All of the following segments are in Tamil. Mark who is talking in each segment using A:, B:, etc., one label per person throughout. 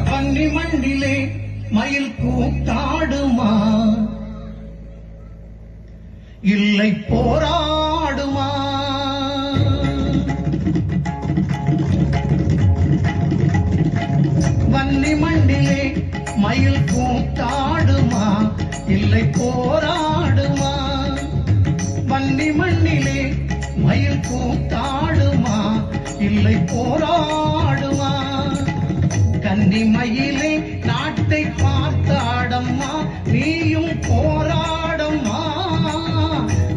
A: கன்னி மண்ணிலே மயில் கூத்தாடுமா இல்லை போராடுமா வன்னி மண்ணிலே மயில் கூத்தாடுமா இல்லை போராடுமா வன்னி மண்ணிலே மயில் கூத்தாடுமா இல்லை போராடுமா கன்னி மயிலே நாட்டை பார்த்தாடம்மா நீயும் போராடம்மா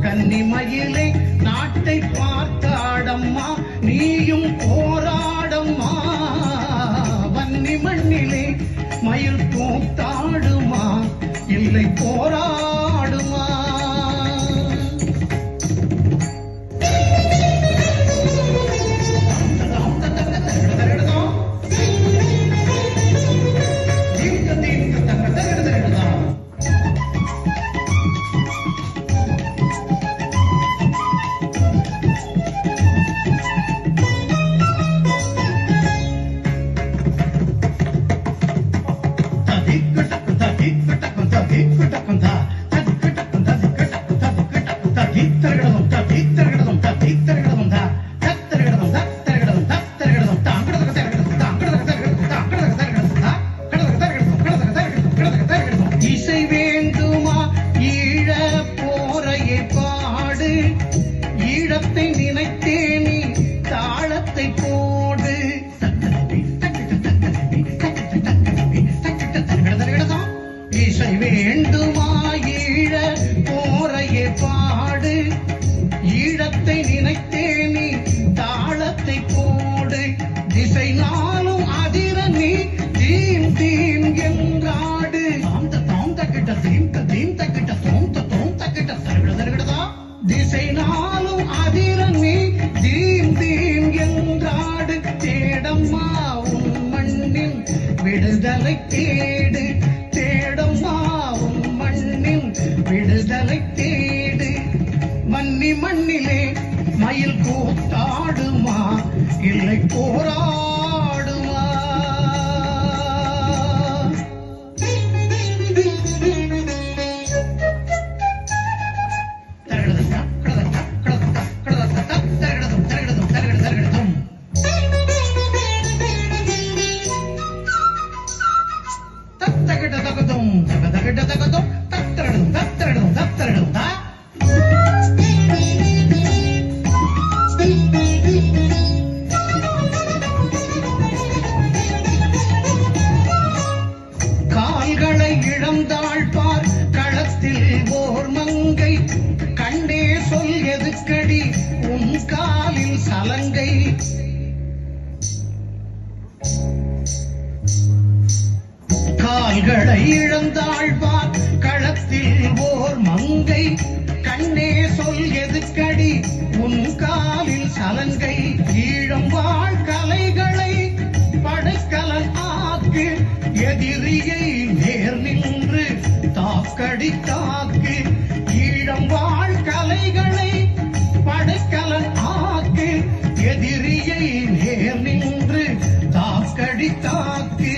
A: கன்னி மயிலே நாட்டை பார்த்தாடம்மா நீயும் போராடம்மா வன்னி மண்ணிலே மயில் கூத்தாடுமா இல்லை போராடுமா இசை வேண்டுமா ஈழ போரையை பாடு ஈழத்தை நினைத்தேனி தாளத்தை போடு இசை வேண்டுமா ஈழ போரையை பாடு ஈழத்தை நினைத்தேனி தாளத்தை போடு திசை நாளும் அதிர நீ தீம் தீம் என்றாடு திசை நாளும் அதிர நீ தீம் தீம் என்றாடு தேடம்மா உன் மண்ணின் விடுதலை தேடு தேடம்மா உன் மண்ணின் விடுதலை தேடு வன்னி மண்ணிலே மயில் கூத்தாடுமா இல்லை போராடுமா கால்களை இழந்தாள் பார் களத்தில் ஓர் மங்கை கண்டே சொல் எதுக்கடி உன் காலில் சலங்கை கால்களை இழந்தாள் பார் களத்தில் ஓர் மங்கை கண்ணே சொல் எதுக்கடி உன் காலில் சலங்கை ஈழம் வாழ் கலைகளை படைக்கலன் ஆக்கு எதிரியை நேர் நின்று தாக்கடி தாக்கு ஈழம் வாழ் கலைகளை படைக்கலன் ஆக்கு எதிரியை நேர் நின்று தாக்கடி தாக்கு